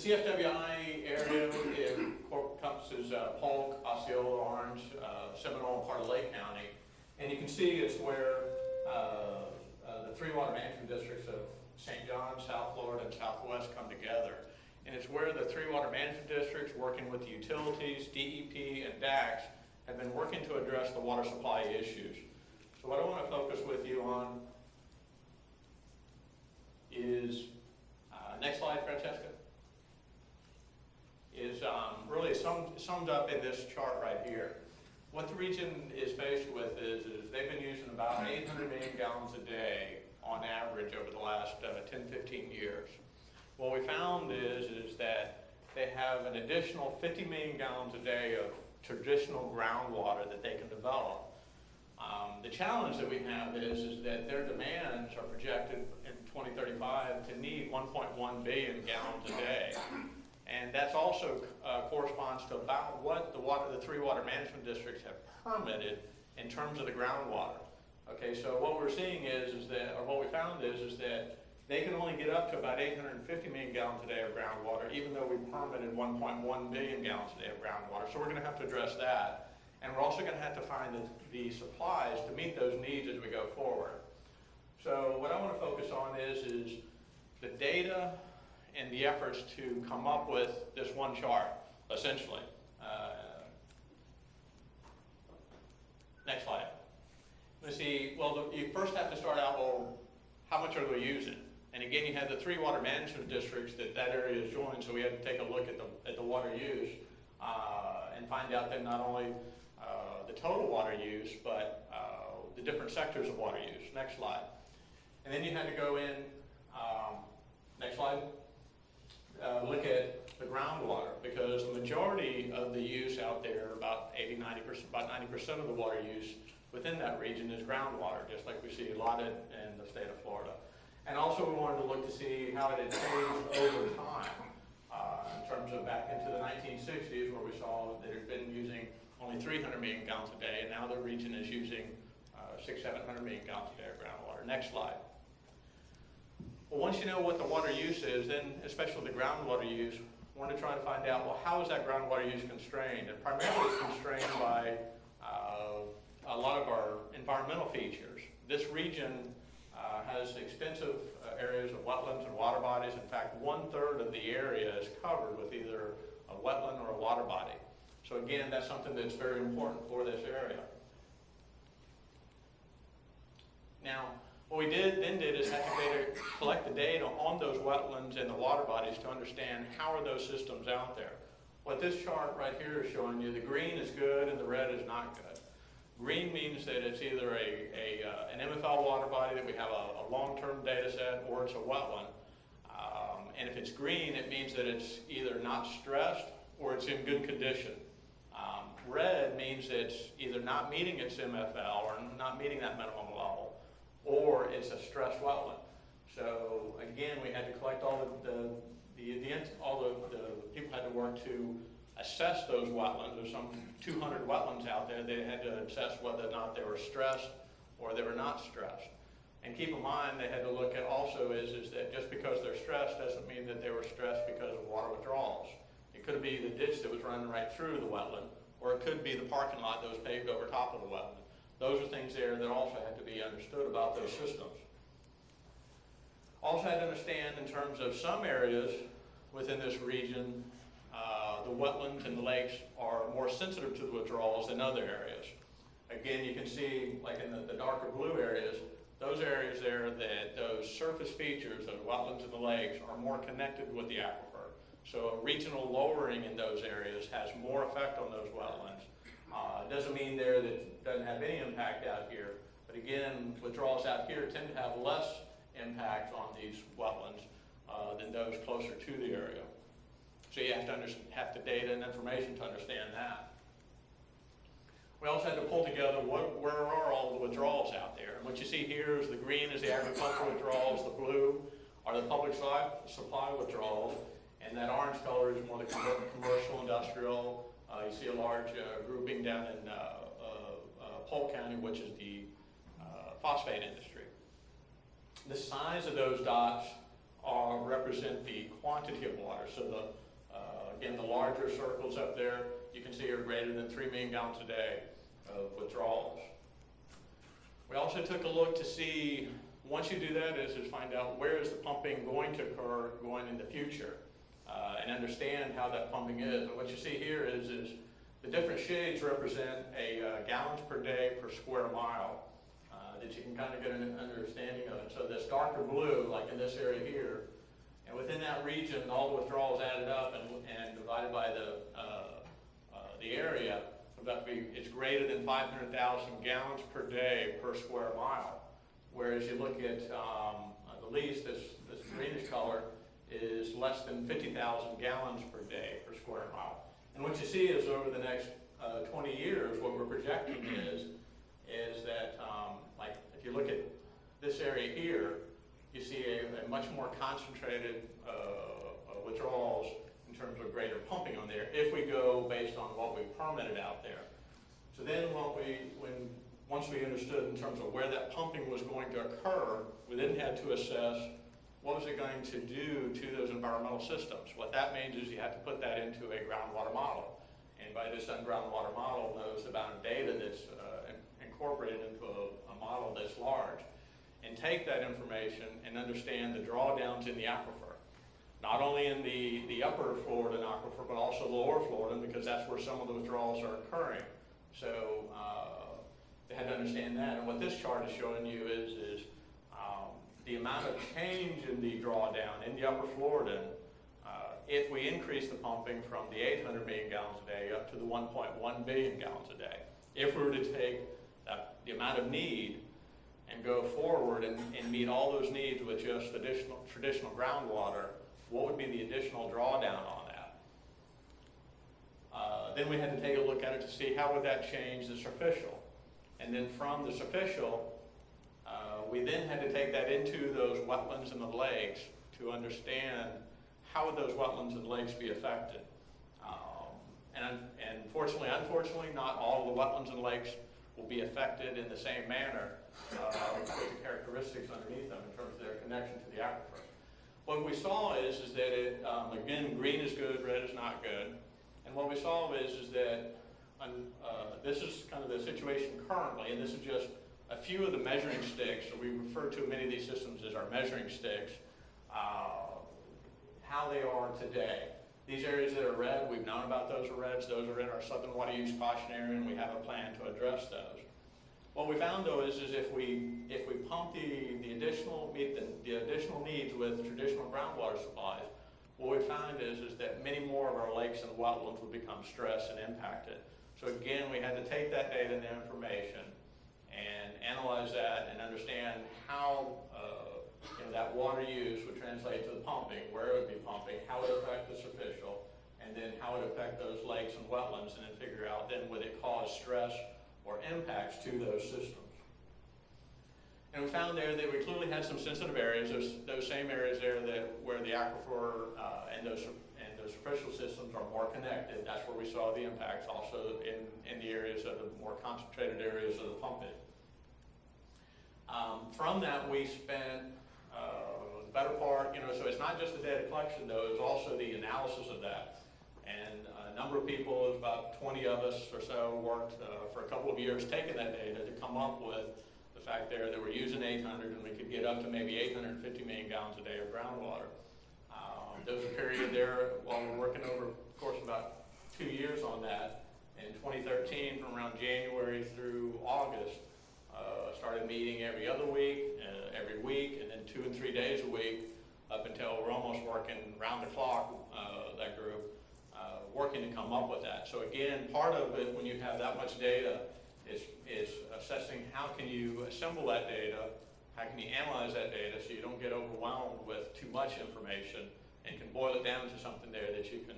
CFWI area encompasses Polk, Osceola, Orange, Seminole, and part of Lake County. And you can see it's where the three water management districts of St. John, South Florida, and Southwest come together. And it's where the three water management districts, working with the utilities, DEP, and DACs, have been working to address the water supply issues. So what I want to focus with you on is, next slide, Francesca, is really summed up in this chart right here. What the region is faced with is they've been using about 800 million gallons a day on average over the last 10, 15 years. What we found is that they have an additional 50 million gallons a day of traditional groundwater that they can develop. The challenge that we have is that their demands are projected in 2035 to need 1.1 billion gallons a day. And that's also corresponds to about what the three water management districts have permitted in terms of the groundwater. Okay, so what we're seeing is that, or what we found is that they can only get up to about 850 million gallons a day of groundwater, even though we permitted 1.1 billion gallons a day of groundwater. So we're going to have to address that. And we're also going to have to find the supplies to meet those needs as we go forward. So what I want to focus on is the data and the efforts to come up with this one chart, essentially. Next slide. Let's see, well, you first have to start out, well, how much are we using? And again, you have the three water management districts that area is joined, so we had to take a look at the water use and find out that not only the total water use, but the different sectors of water use. Next slide. And then you had to go in, next slide, look at the groundwater, because the majority of the use out there, about 80-90%, about 90% of the water use within that region is groundwater, just like we see a lot in the state of Florida. And also we wanted to look to see how it had changed over time in terms of back into the 1960s, where we saw that it had been using only 300 million gallons a day, and now the region is using 600-700 million gallons a day of groundwater. Next slide. Well, once you know what the water use is, then especially the groundwater use, we want to try to find out, well, how is that groundwater use constrained? And primarily it's constrained by a lot of our environmental features. This region has extensive areas of wetlands and water bodies. In fact, 1/3 of the area is covered with either a wetland or a water body. So again, that's something that's very important for this area. Now, what we then did is have to collect the data on those wetlands and the water bodies to understand how are those systems out there. What this chart right here is showing you, the green is good and the red is not good. Green means that it's either an MFL water body that we have a long-term data set, or it's a wetland. And if it's green, it means that it's either not stressed or it's in good condition. Red means it's either not meeting its MFL or not meeting that minimum level, or it's a stressed wetland. So again, we had to collect all the people had to work to assess those wetlands. There's some 200 wetlands out there. They had to assess whether or not they were stressed or they were not stressed. And keep in mind, they had to look at also is that just because they're stressed doesn't mean that they were stressed because of water withdrawals. It could be the ditch that was running right through the wetland, or it could be the parking lot that was paved over top of the wetland. Those are things there that also had to be understood about those systems. Also had to understand in terms of some areas within this region, the wetlands and the lakes are more sensitive to the withdrawals than other areas. Again, you can see, like in the darker blue areas, those areas there, that those surface features of the wetlands and the lakes are more connected with the aquifer. So a regional lowering in those areas has more effect on those wetlands. It doesn't mean there that it doesn't have any impact out here, but again, withdrawals out here tend to have less impact on these wetlands than those closer to the area. So you have to have the data and information to understand that. We also had to pull together where are all the withdrawals out there. And what you see here is the green is the agricultural withdrawals, the blue are the public supply withdrawals, and that orange color is more the commercial, industrial. You see a large grouping down in Polk County, which is the phosphate industry. The size of those dots represent the quantity of water. So again, the larger circles up there, you can see are greater than 3 million gallons a day of withdrawals. We also took a look to see, once you do that, is find out where is the pumping going to occur going in the future, and understand how that pumping is. And what you see here is the different shades represent a gallons per day per square mile, that you can kind of get an understanding of it. So this darker blue, like in this area here, and within that region, all the withdrawals added up and divided by the area, it's greater than 500,000 gallons per day per square mile. Whereas you look at the least, this greenish color, is less than 50,000 gallons per day per square mile. And what you see is over the next 20 years, what we're projecting is that, like if you look at this area here, you see a much more concentrated withdrawals in terms of greater pumping on there, if we go based on what we permitted out there. So then once we understood in terms of where that pumping was going to occur, we then had to assess what was it going to do to those environmental systems. What that means is you have to put that into a groundwater model. Anybody that's done groundwater model knows the amount of data that's incorporated into a model that's large. And take that information and understand the drawdowns in the aquifer. Not only in the upper Florida aquifer, but also lower Florida, because that's where some of the withdrawals are occurring. So they had to understand that. And what this chart is showing you is the amount of change in the drawdown in the upper Florida, if we increase the pumping from the 800 million gallons a day up to the 1.1 billion gallons a day. If we were to take the amount of need and go forward and meet all those needs with just traditional groundwater, what would be the additional drawdown on that? Then we had to take a look at it to see how would that change the superficial. And then from the superficial, we then had to take that into those wetlands and the lakes to understand how would those wetlands and lakes be affected. And unfortunately, not all of the wetlands and lakes will be affected in the same manner with the characteristics underneath them in terms of their connection to the aquifer. What we saw is that it, again, green is good, red is not good. And what we saw is that this is kind of the situation currently, and this is just a few of the measuring sticks. So we refer to many of these systems as our measuring sticks, how they are today. These areas that are red, we've known about those are reds. Those are in our Southern Water Use Caution Area, and we have a plan to address those. What we found though is if we pump the additional needs with traditional groundwater supplies, what we found is that many more of our lakes and wetlands would become stressed and impacted. So again, we had to take that data and information and analyze that and understand how that water use would translate to the pumping, where it would be pumping, how it would affect the superficial, and then how it would affect those lakes and wetlands, and then figure out then would it cause stress or impacts to those systems. And we found there that we clearly had some sensitive areas, those same areas there where the aquifer and those superficial systems are more connected. That's where we saw the impacts, also in the areas of the more concentrated areas of the pumping. From that, we spent the better part, so it's not just the data collection though, it's also the analysis of that. And a number of people, it was about 20 of us or so, worked for a couple of years taking that data to come up with the fact there that we're using 800 and we could get up to maybe 850 million gallons a day of groundwater. There was a period there while we're working over, of course, about 2 years on that. In 2013, from around January through August, started meeting every other week, every week, and then 2 and 3 days a week, up until we're almost working round the clock, that group, working to come up with that. So again, part of it, when you have that much data, is assessing how can you assemble that data, how can you analyze that data so you don't get overwhelmed with too much information and can boil it down to something there that you can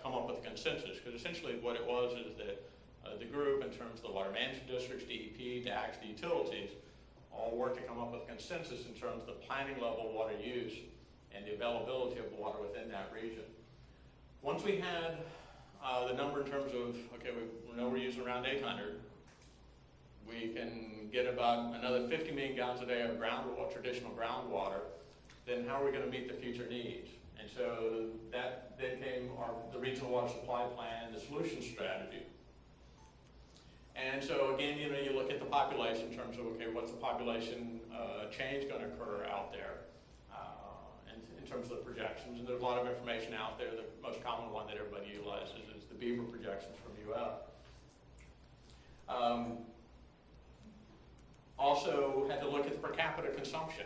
come up with a consensus. Because essentially what it was is that the group, in terms of the water management districts, DEP, DACs, the utilities, all work to come up with consensus in terms of the planning level water use and the availability of water within that region. Once we had the number in terms of, okay, we know we're using around 800, we can get about another 50 million gallons a day of groundwater, traditional groundwater. then how are we going to meet the future needs? And so that then came the regional water supply plan, the solution strategy. And so again, you look at the population in terms of, okay, what's the population change going to occur out there in terms of the projections. And there's a lot of information out there. The most common one that everybody utilizes is the Beaver projections from UF. Also had to look at the per capita consumption.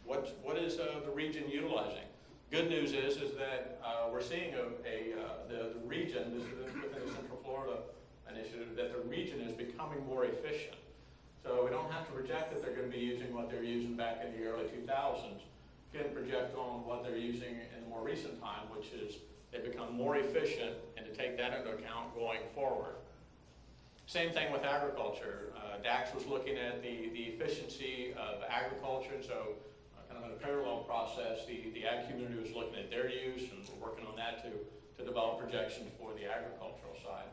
What is the region utilizing? Good news is that we're seeing the region, this is within the Central Florida initiative, that the region is becoming more efficient. So we don't have to project that they're going to be using what they're using back in the early 2000s. We can project on what they're using in the more recent time, which is they've become more efficient, and to take that into account going forward. Same thing with agriculture. DAX was looking at the efficiency of agriculture, and so kind of in a parallel process, the ag community was looking at their use, and we're working on that to develop projections for the agricultural side.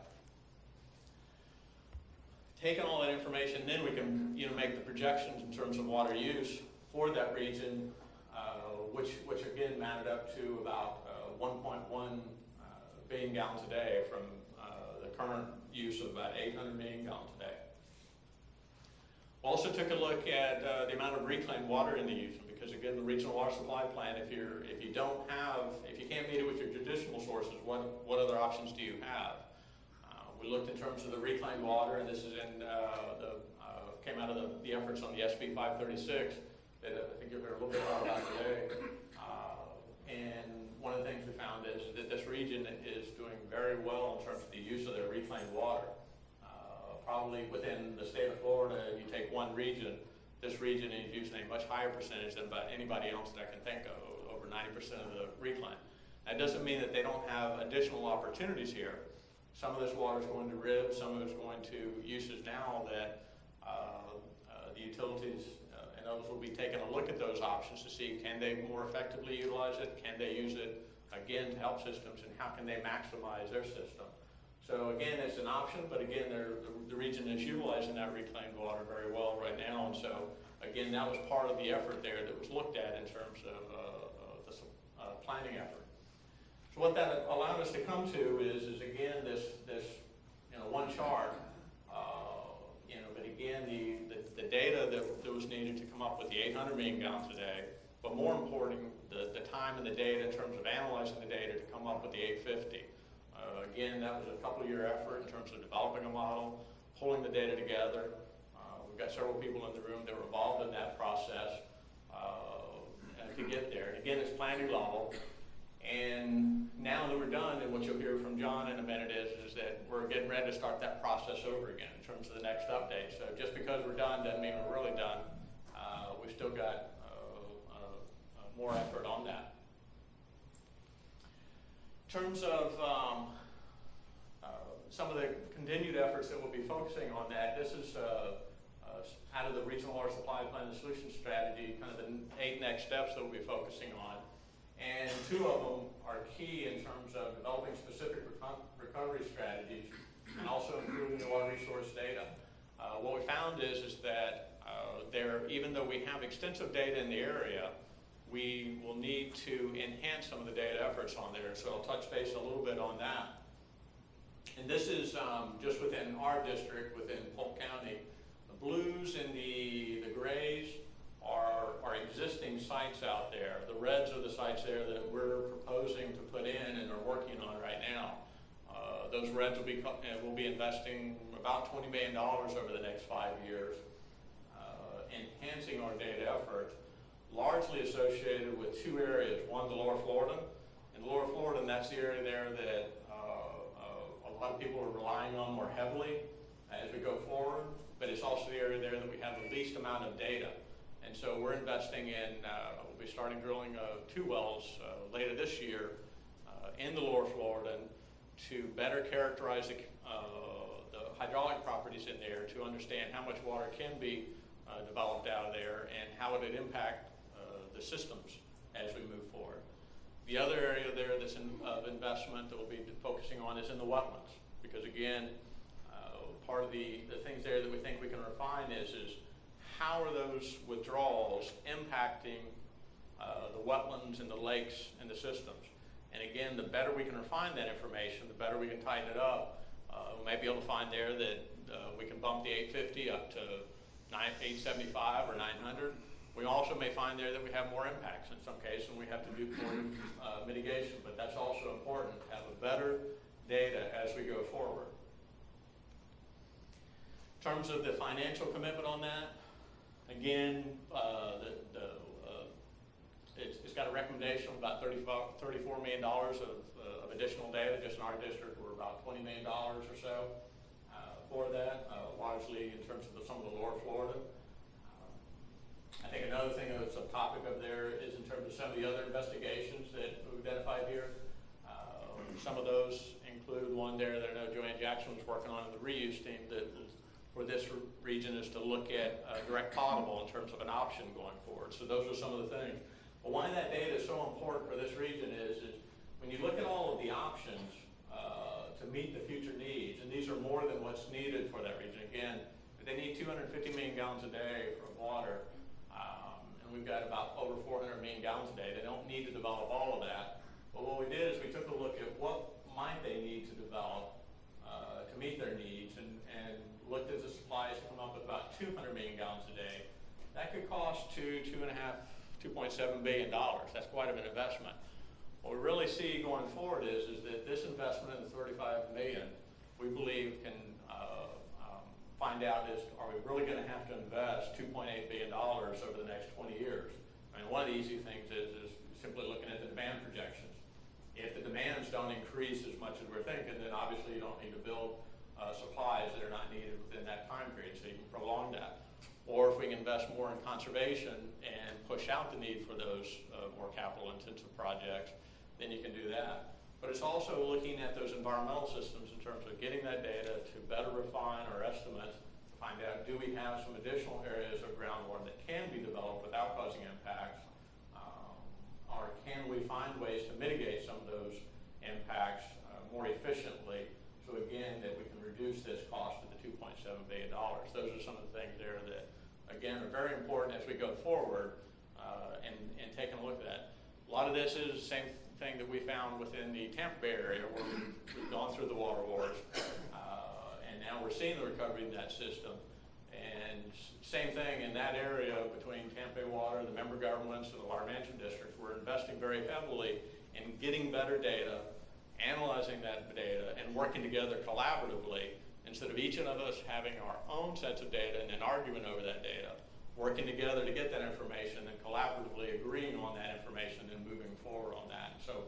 Taking all that information, then we can make the projections in terms of water use for that region, which again mounted up to about 1.1 billion gallons a day from the current use of about 800 million gallons a day. We also took a look at the amount of reclaimed water in the use, because again, the regional water supply plan, if you can't meet it with your traditional sources, what other options do you have? We looked in terms of the reclaimed water, and this is came out of the efforts on the SB 536 that I think you'll hear a little bit more about today. And one of the things we found is that this region is doing very well in terms of the use of their reclaimed water. Probably within the state of Florida, if you take one region, this region is using a much higher percentage than about anybody else that I can think of, over 90% of the reclaim. That doesn't mean that they don't have additional opportunities here. Some of this water is going to RIB, some of it is going to uses now that the utilities and others will be taking a look at those options to see, can they more effectively utilize it? Can they use it, again, to help systems, and how can they maximize their system? So again, it's an option, but again, the region is utilizing that reclaimed water very well right now, and so again, that was part of the effort there that was looked at in terms of the planning effort. So what that allowed us to come to is again this one chart, but again the data that was needed to come up with the 800 million gallons a day, but more important, the time and the data in terms of analyzing the data to come up with the 850. Again, that was a couple-year effort in terms of developing a model, pulling the data together. We've got several people in the room that were involved in that process to get there. And again, it's planning level. And now that we're done, and what you'll hear from John in a minute is that we're getting ready to start that process over again in terms of the next update. So just because we're done doesn't mean we're really done. We've still got more effort on that. In terms of some of the continued efforts that we'll be focusing on that, this is out of the regional water supply plan and solution strategy, kind of the 8 next steps that we'll be focusing on. And 2 of them are key in terms of developing specific recovery strategies and also improving the water resource data. What we found is that even though we have extensive data in the area, we will need to enhance some of the data efforts on there. So I'll touch base a little bit on that. And this is just within our district, within Polk County. The blues and the grays are existing sites out there. The reds are the sites there that we're proposing to put in and are working on right now. Those reds will be investing about $20 million over the next 5 years, enhancing our data efforts, largely associated with 2 areas. One, the Lower Florida. In Lower Florida, and that's the area there that a lot of people are relying on more heavily as we go forward, but it's also the area there that we have the least amount of data. And so we're investing in, we'll be starting drilling 2 wells later this year in the Lower Florida to better characterize the hydraulic properties in there, to understand how much water can be developed out of there and how it would impact the systems as we move forward. The other area there that's of investment that we'll be focusing on is in the wetlands, because again, part of the things there that we think we can refine is how are those withdrawals impacting the wetlands and the lakes and the systems. And again, the better we can refine that information, the better we can tighten it up. We may be able to find there that we can bump the 850 up to 875 or 900. We also may find there that we have more impacts in some cases and we have to do more mitigation, but that's also important to have a better data as we go forward. In terms of the financial commitment on that, again, it's got a recommendation of about $34 million of additional data. Just in our district, we're about $20 million or so for that, largely in terms of some of the lower Florida. I think another thing that's a topic up there is in terms of some of the other investigations that we've identified here. Some of those include one there that I know Joanne Jackson was working on in the reuse team that for this region is to look at direct potable in terms of an option going forward. So those are some of the things. But why that data is so important for this region is when you look at all of the options to meet the future needs, and these are more than what's needed for that region. Again, they need 250 million gallons a day for water, and we've got about over 400 million gallons a day. They don't need to develop all of that. But what we did is we took a look at what might they need to develop to meet their needs, and looked at the supplies to come up with about 200 million gallons a day. That could cost $2.7 billion. That's quite an investment. What we really see going forward is that this investment in the $35 million, we believe can find out is, are we really going to have to invest $2.8 billion over the next 20 years? I mean, one of the easy things is simply looking at the demand projections. If the demands don't increase as much as we're thinking, then obviously you don't need to build supplies that are not needed within that time period, so you can prolong that. Or if we can invest more in conservation and push out the need for those more capital-intensive projects, then you can do that. But it's also looking at those environmental systems in terms of getting that data to better refine our estimates, to find out, do we have some additional areas of groundwater that can be developed without causing impacts, or can we find ways to mitigate some of those impacts more efficiently, so again, that we can reduce this cost to the $2.7 billion. Those are some of the things there that, again, are very important as we go forward and taking a look at that. A lot of this is the same thing that we found within the Tampa Bay area where we've gone through the water wars, and now we're seeing the recovery in that system. And same thing in that area between Tampa Bay Water, the member governments, and the water management districts. We're investing very heavily in getting better data, analyzing that data, and working together collaboratively instead of each of us having our own sets of data and then arguing over that data, working together to get that information and collaboratively agreeing on that information and moving forward on that. So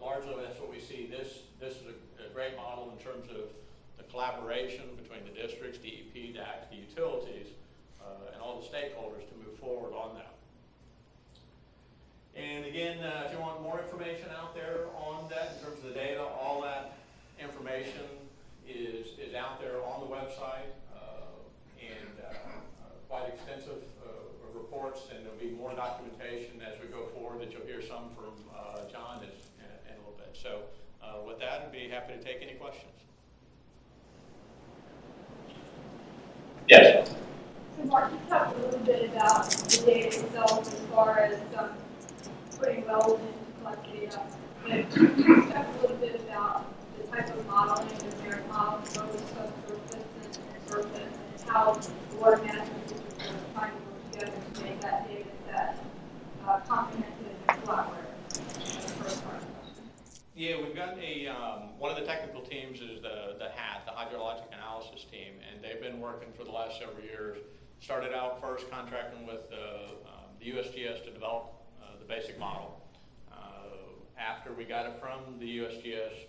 largely that's what we see. This is a great model in terms of the collaboration between the districts, DEP, DAC, the utilities, and all the stakeholders to move forward on that. And again, if you want more information out there on that in terms of the data, all that information is out there on the website, and quite extensive reports, and there'll be more documentation as we go forward that you'll hear some from John in a little bit. So with that, I'd be happy to take any questions. Yes. So Mark, you talked a little bit about the data itself as far as putting wells in to collect data. But can you talk a little bit about the type of modeling, the merit model, both subsurface and surface, and how the water management systems are trying to work together to make that data set comprehensive and collaborative? That's the first part of the question. Yeah, we've got a, one of the technical teams is the HAT, the Hydrologic Analysis team, and they've been working for the last several years. Started out first contracting with the USGS to develop the basic model. After we got it from the USGS,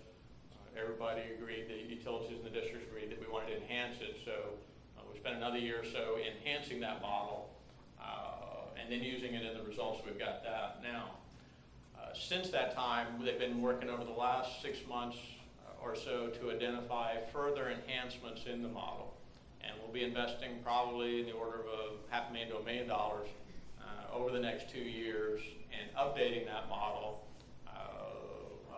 everybody agreed, the utilities and the districts agreed that we wanted to enhance it, so we spent another year or so enhancing that model, and then using it in the results we've got that now. Since that time, they've been working over the last 6 months or so to identify further enhancements in the model. And we'll be investing probably in the order of $500,000 to $1 million over the next 2 years and updating that model.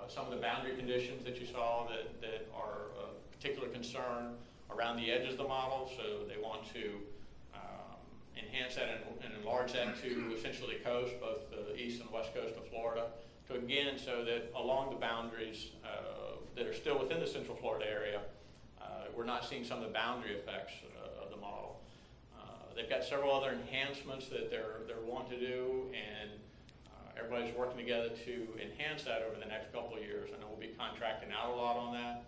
Some of the boundary conditions that you saw that are of particular concern around the edges of the model, so they want to enhance that and enlarge that to essentially the coast, both the east and west coast of Florida, to again, so that along the boundaries that are still within the Central Florida area, we're not seeing some of the boundary effects of the model. They've got several other enhancements that they're wanting to do, and everybody's working together to enhance that over the next couple of years. I know we'll be contracting out a lot on that,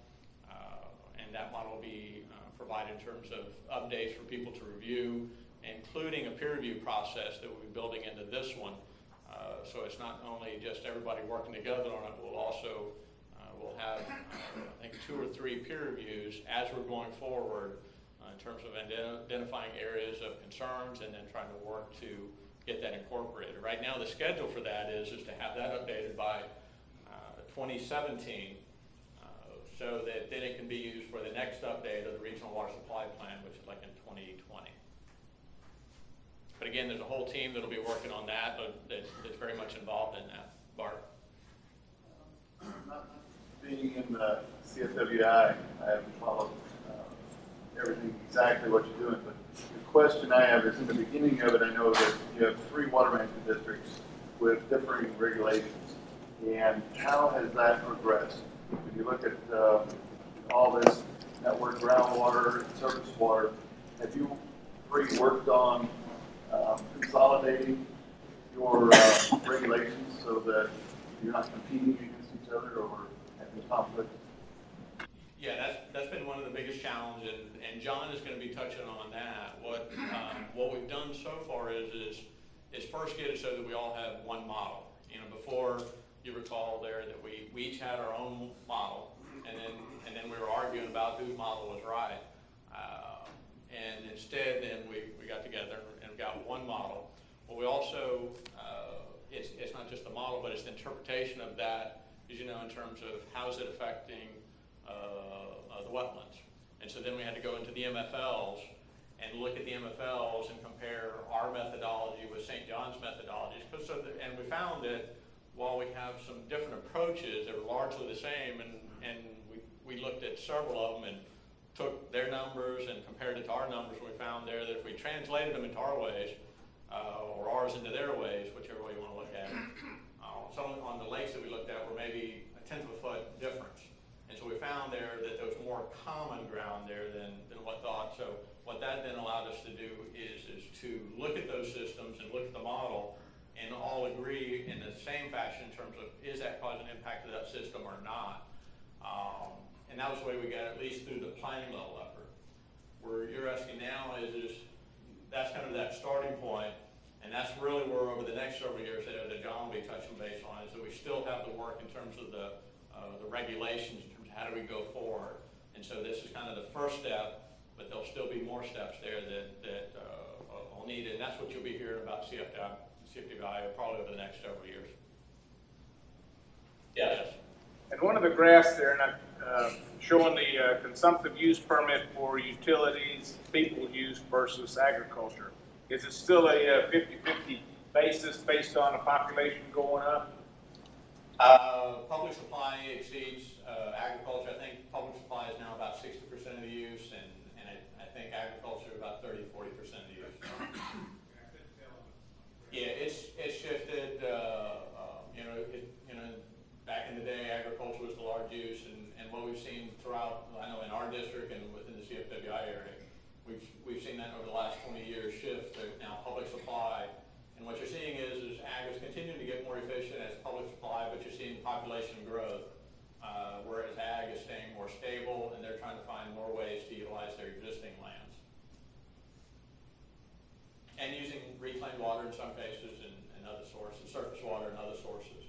and that model will be provided in terms of updates for people to review, including a peer review process that we'll be building into this one. So it's not only just everybody working together on it, we'll also we'll have, I think, 2 or 3 peer reviews as we're going forward in terms of identifying areas of concerns and then trying to work to get that incorporated. Right now, the schedule for that is to have that updated by 2017, so that then it can be used for the next update of the Regional Water Supply Plan, which is like in 2020. But again, there's a whole team that'll be working on that, that's very much involved in that. Bart? Being in the CFWI, I haven't followed everything exactly what you're doing, but the question I have is, in the beginning of it, I know that you have 3 water management districts with differing regulations, and how has that progressed? When you look at all this network groundwater and surface water, have you 3 worked on consolidating your regulations so that you're not competing against each other or having conflict? Yeah, that's been one of the biggest challenges, and John is going to be touching on that. What we've done so far is first get it so that we all have one model. You know, before, you recall there that we each had our own model, and then we were arguing about whose model was right. And instead, then we got together and got one model. But we also, it's not just the model, but it's the interpretation of that, as you know, in terms of how is it affecting the wetlands. And so then we had to go into the MFLs and look at the MFLs and compare our methodology with St. John's methodologies. And we found that while we have some different approaches, they're largely the same, and we looked at several of them and took their numbers and compared it to our numbers, and we found there that if we translated them into our ways, or ours into their ways, whichever way you want to look at it, some on the lakes that we looked at were maybe a 1/10 of a foot difference. And so we found there that there was more common ground there than what thought. So what that then allowed us to do is to look at those systems and look at the model and all agree in the same fashion in terms of, is that causing an impact to that system or not? And that was the way we got at least through the planning level effort. Where you're asking now is that's kind of that starting point, and that's really where over the next several years that John will be touching base on, is that we still have the work in terms of the regulations, in terms of how do we go forward. And so this is kind of the first step, but there'll still be more steps there that will need, and that's what you'll be hearing about CFWI probably over the next several years. Yes. And one of the graphs there, and showing the consumptive use permit for utilities, people use versus agriculture. Is it still a 50-50 basis based on the population going up? Public supply exceeds agriculture. I think public supply is now about 60% of the use, and I think agriculture about 30-40% of the use. Yeah, it's shifted. Back in the day, agriculture was the large use, and what we've seen throughout, I know in our district and within the CFWI area, we've seen that over the last 20 years shift to now public supply. And what you're seeing is ag is continuing to get more efficient as public supply, but you're seeing population growth, whereas ag is staying more stable, and they're trying to find more ways to utilize their existing lands. And using reclaimed water in some cases and other sources, surface water and other sources.